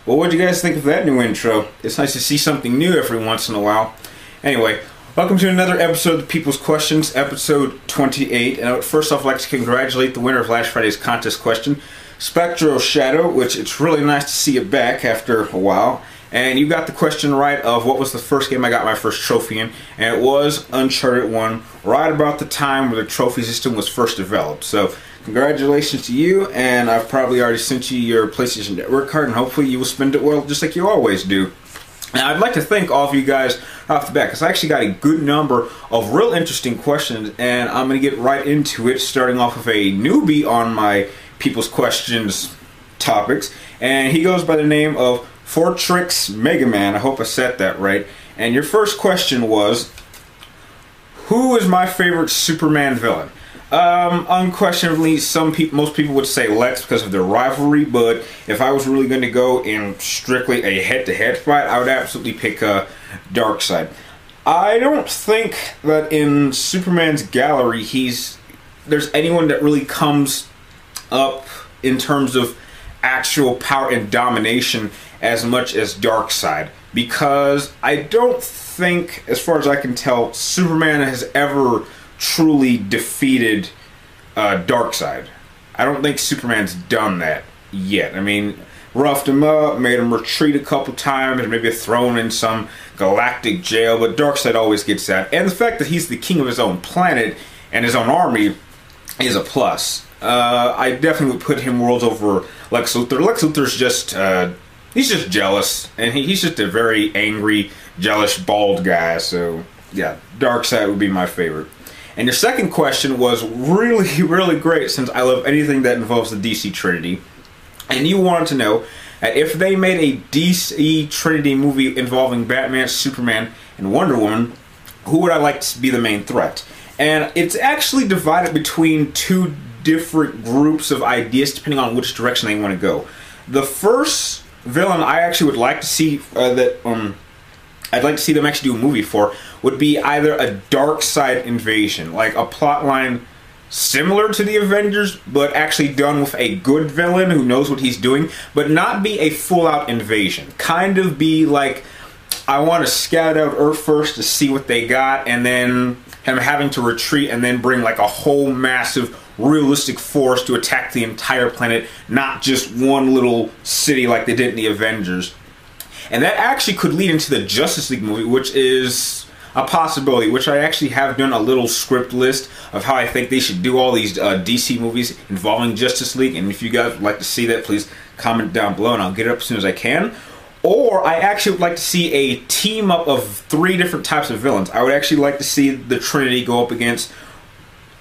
Well, what do you guys think of that new intro? It's nice to see something new every once in a while. Anyway, welcome to another episode of People's Questions, episode 28. And first off, I'd like to congratulate the winner of last Friday's contest question, Spectro Shadow, which it's really nice to see it back after a while. And you got the question right of what was the first game I got my first trophy in, and it was Uncharted 1, right about the time where the trophy system was first developed. So, congratulations to you, and I've probably already sent you your PlayStation Network card, and hopefully you will spend it well just like you always do. And I'd like to thank all of you guys off the bat, because I actually got a good number of real interesting questions, and I'm going to get right into it, starting off with a newbie on my People's Questions topics, and he goes by the name of Fortrix Mega Man. I hope I said that right. And your first question was, who is my favorite Superman villain? Unquestionably, most people would say Lex because of their rivalry, but if I was really going to go in strictly a head-to-head fight, I would absolutely pick Darkseid. I don't think that in Superman's gallery there's anyone that really comes up in terms of actual power and domination as much as Darkseid, because I don't think, as far as I can tell, Superman has ever truly defeated Darkseid. I don't think Superman's done that yet. I mean, roughed him up, made him retreat a couple times, maybe thrown in some galactic jail, but Darkseid always gets that. And the fact that he's the king of his own planet and his own army is a plus. I definitely would put him worlds over Lex Luthor. Lex Luthor's just he's just jealous, and he's just a very angry, jealous, bald guy. So yeah, Darkseid would be my favorite. And your second question was really, really great, since I love anything that involves the DC Trinity. And you wanted to know that if they made a DC Trinity movie involving Batman, Superman, and Wonder Woman, who would I like to be the main threat? And it's actually divided between two different groups of ideas depending on which direction they want to go. The first villain I actually would like to see I'd like to see them actually do a movie for would be either a Darkseid invasion, like a plotline similar to the Avengers, but actually done with a good villain who knows what he's doing, but not be a full-out invasion. Kind of be like, I want to scout out Earth first to see what they got, and then him having to retreat and then bring like a whole massive realistic force to attack the entire planet, not just one little city like they did in the Avengers. And that actually could lead into the Justice League movie, which is a possibility, which I actually have done a little script list of how I think they should do all these DC movies involving Justice League. And if you guys would like to see that, please comment down below and I'll get it up as soon as I can. Or I actually would like to see a team up of 3 different types of villains. I would actually like to see the Trinity go up against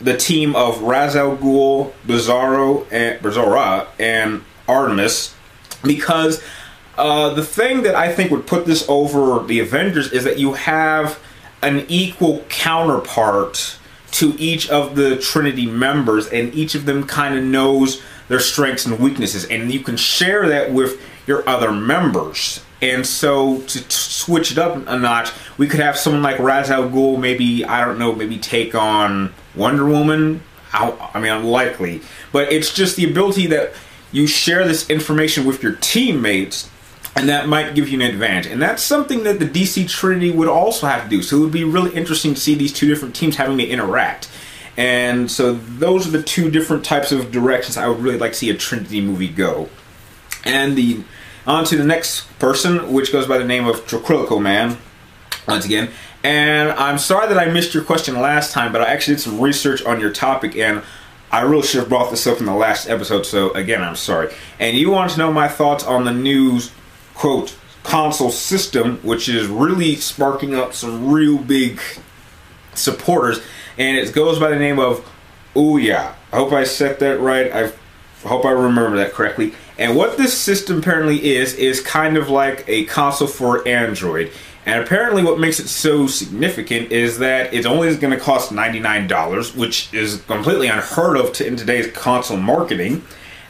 the team of Ra's al Ghul, Bizarro, and Artemis, because the thing that I think would put this over the Avengers is that you have an equal counterpart to each of the Trinity members, and each of them kind of knows their strengths and weaknesses, and you can share that with your other members. And so to switch it up a notch, we could have someone like Ra's al Ghul, maybe, I don't know, maybe take on Wonder Woman. I mean, unlikely. But it's just the ability that you share this information with your teammates, and that might give you an advantage. And that's something that the DC Trinity would also have to do. So it would be really interesting to see these two different teams having to interact. And so those are the two different types of directions I would really like to see a Trinity movie go. And on to the next person, which goes by the name of Tricrilico Man, once again. And I'm sorry that I missed your question last time, but I actually did some research on your topic, and I really should have brought this up in the last episode, so again, I'm sorry. And you want to know my thoughts on the new, quote, console system, which is really sparking up some real big supporters, and it goes by the name of Ouya. I hope I said that right. I hope I remember that correctly. And what this system apparently is kind of like a console for Android. And apparently what makes it so significant is that it's only going to cost $99, which is completely unheard of in today's console marketing.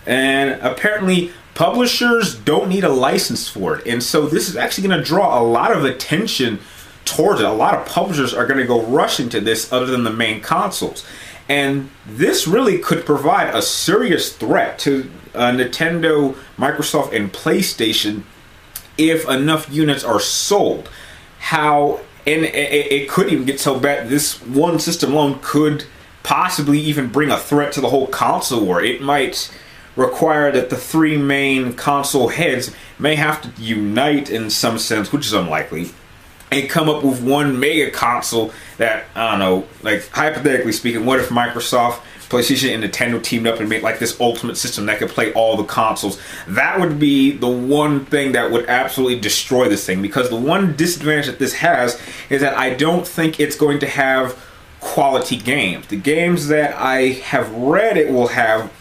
And apparently publishers don't need a license for it. And so this is actually going to draw a lot of attention towards it. A lot of publishers are going to go rush into this other than the main consoles. And this really could provide a serious threat to Nintendo, Microsoft, and PlayStation if enough units are sold. And it could even get so bad, this one system alone could possibly even bring a threat to the whole console war. It might require that the three main console heads may have to unite in some sense, which is unlikely, and come up with one mega console that, I don't know, like hypothetically speaking, what if Microsoft, PlayStation, and Nintendo teamed up and made like this ultimate system that could play all the consoles? That would be the one thing that would absolutely destroy this thing, because the one disadvantage that this has is that I don't think it's going to have quality games. The games that I have read it will have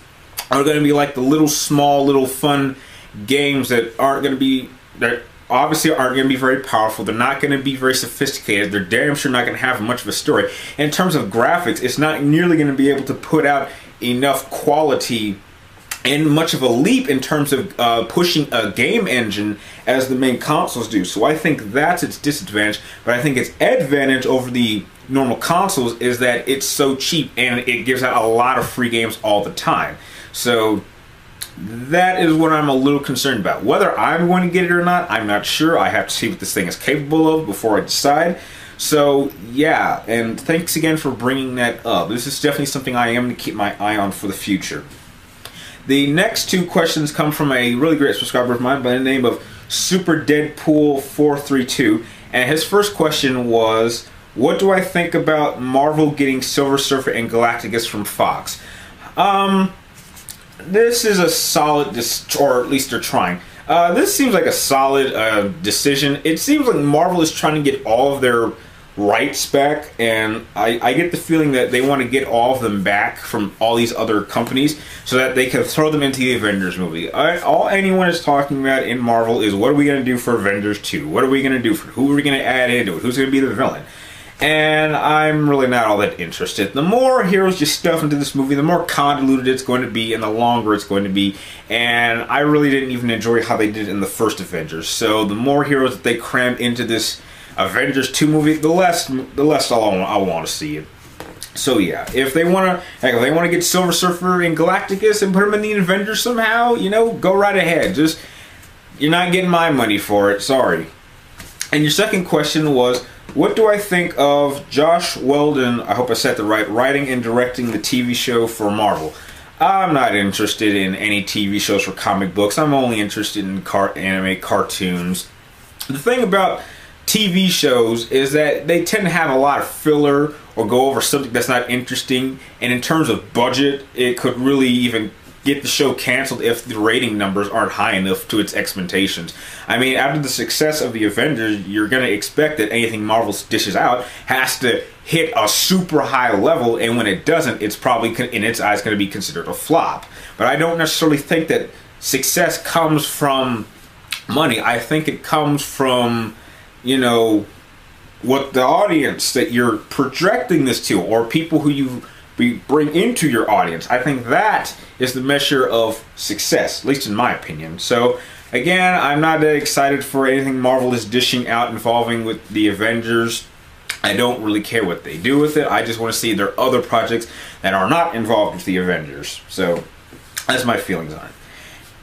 are going to be like the little small, little fun games that aren't going to be, that obviously aren't going to be very powerful. They're not going to be very sophisticated. They're damn sure not going to have much of a story. And in terms of graphics, it's not nearly going to be able to put out enough quality and much of a leap in terms of pushing a game engine as the main consoles do. So I think that's its disadvantage, but I think its advantage over the normal consoles is that it's so cheap and it gives out a lot of free games all the time. So that is what I'm a little concerned about. Whether I'm going to get it or not, I'm not sure. I have to see what this thing is capable of before I decide. So yeah, and thanks again for bringing that up. This is definitely something I am going to keep my eye on for the future. The next two questions come from a really great subscriber of mine by the name of Super Deadpool 432, and his first question was, what do I think about Marvel getting Silver Surfer and Galactus from Fox? This is a solid, or at least they're trying. This seems like a solid decision. It seems like Marvel is trying to get all of their rights back, and I get the feeling that they want to get all of them back from all these other companies so that they can throw them into the Avengers movie. All anyone is talking about in Marvel is, what are we going to do for Avengers 2? What are we going to do for, who are we going to add into it? Who's going to be the villain? And I'm really not all that interested. The more heroes you stuff into this movie, the more convoluted it's going to be and the longer it's going to be. And I really didn't even enjoy how they did it in the first Avengers. So the more heroes that they crammed into this Avengers 2 movie, the less I want to see it. So yeah, if they want to get Silver Surfer and Galactus and put them in the Avengers somehow, you know, go right ahead. Just, you're not getting my money for it. Sorry. And your second question was, what do I think of Josh Weldon, I hope I said that right, writing and directing the TV show for Marvel? I'm not interested in any TV shows for comic books. I'm only interested in anime cartoons. The thing about TV shows is that they tend to have a lot of filler or go over something that's not interesting, and in terms of budget, it could really even get the show canceled if the rating numbers aren't high enough to its expectations. I mean, after the success of the Avengers, you're going to expect that anything Marvel dishes out has to hit a super high level, and when it doesn't, it's probably, in its eyes, going to be considered a flop. But I don't necessarily think that success comes from money. I think it comes from, you know, what the audience that you're projecting this to, or people who you bring into your audience. I think that is the measure of success, at least in my opinion. So again, I'm not that excited for anything Marvel is dishing out involving with the Avengers. I don't really care what they do with it. I just want to see their other projects that are not involved with the Avengers. So that's my feelings on it.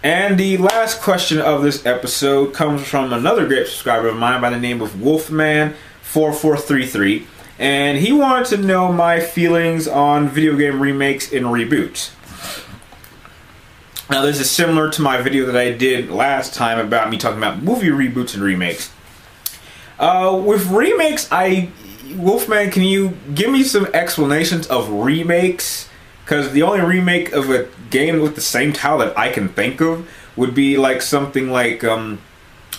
And the last question of this episode comes from another great subscriber of mine by the name of Wolfman 4433. And he wanted to know my feelings on video game remakes and reboots. Now, this is similar to my video that I did last time about me talking about movie reboots and remakes. With remakes, Wolfman, can you give me some explanations of remakes? Because the only remake of a game with the same title that I can think of would be like something like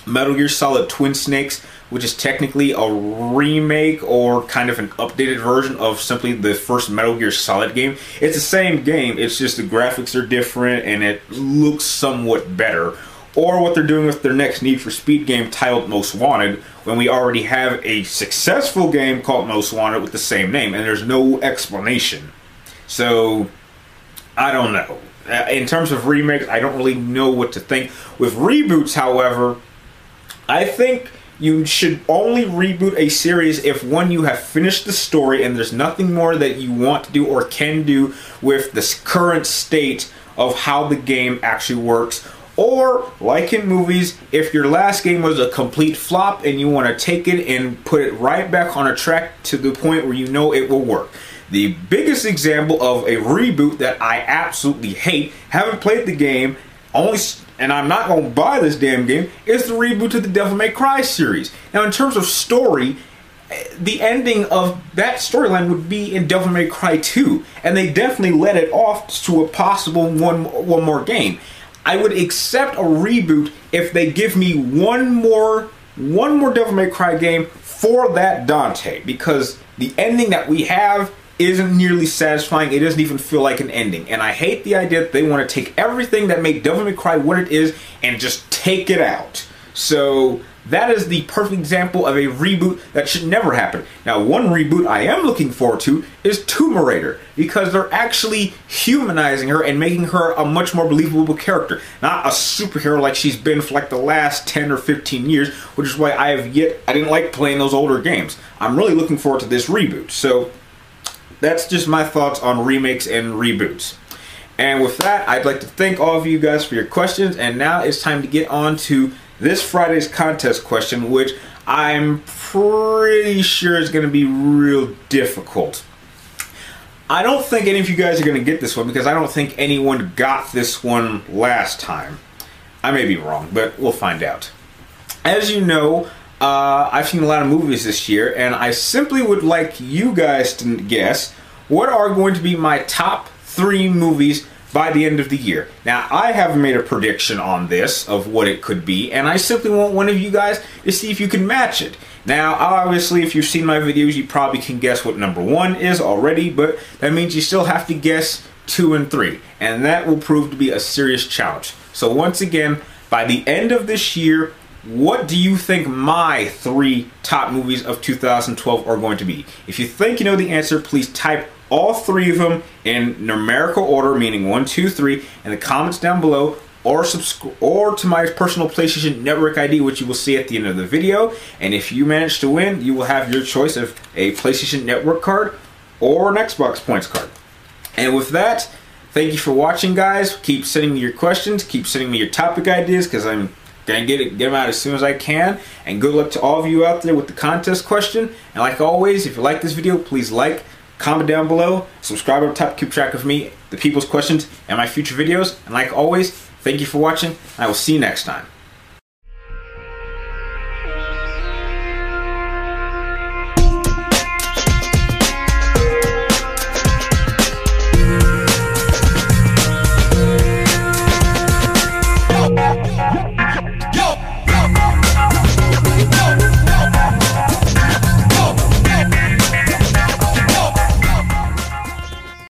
Metal Gear Solid Twin Snakes, which is technically a remake or kind of an updated version of simply the first Metal Gear Solid game. It's the same game, it's just the graphics are different and it looks somewhat better. Or what they're doing with their next Need for Speed game titled Most Wanted, when we already have a successful game called Most Wanted with the same name, and there's no explanation. So, I don't know. In terms of remakes, I don't really know what to think. With reboots, however, I think you should only reboot a series if, one, you have finished the story and there's nothing more that you want to do or can do with the current state of how the game actually works, Or, like in movies, if your last game was a complete flop and you want to take it and put it right back on a track to the point where you know it will work. The biggest example of a reboot that I absolutely hate, haven't played the game, and I'm not going to buy this damn game, is the reboot to the Devil May Cry series. Now, in terms of story, the ending of that storyline would be in Devil May Cry 2, and they definitely let it off to a possible one more game. I would accept a reboot if they give me one more Devil May Cry game for that Dante, because the ending that we have isn't nearly satisfying. It doesn't even feel like an ending, and I hate the idea that they want to take everything that made Devil May Cry what it is and just take it out. So that is the perfect example of a reboot that should never happen. Now, one reboot I am looking forward to is Tomb Raider, because they're actually humanizing her and making her a much more believable character. Not a superhero like she's been for like the last 10 or 15 years, which is why I didn't like playing those older games. I'm really looking forward to this reboot. So that's just my thoughts on remakes and reboots. And with that, I'd like to thank all of you guys for your questions, and now it's time to get on to this Friday's contest question, which I'm pretty sure is going to be real difficult. I don't think any of you guys are going to get this one, because I don't think anyone got this one last time. I may be wrong, but we'll find out. As you know, I've seen a lot of movies this year, and I simply would like you guys to guess what are going to be my top 3 movies by the end of the year. Now, I haven't made a prediction on this of what it could be, and I simply want one of you guys to see if you can match it. Now, obviously, if you've seen my videos, you probably can guess what number 1 is already, but that means you still have to guess 2 and 3, and that will prove to be a serious challenge. So once again, by the end of this year, what do you think my 3 top movies of 2012 are going to be? If you think you know the answer, please type all 3 of them in numerical order, meaning 1, 2, 3, in the comments down below, or to my personal PlayStation Network ID, which you will see at the end of the video. And if you manage to win, you will have your choice of a PlayStation Network card or an Xbox Points card. And with that, thank you for watching, guys. Keep sending me your questions, keep sending me your topic ideas, because I'm gonna get them out as soon as I can. And good luck to all of you out there with the contest question. And like always, if you like this video, please like, comment down below, subscribe up top to keep track of me, the people's questions, and my future videos. And like always, thank you for watching, and I will see you next time.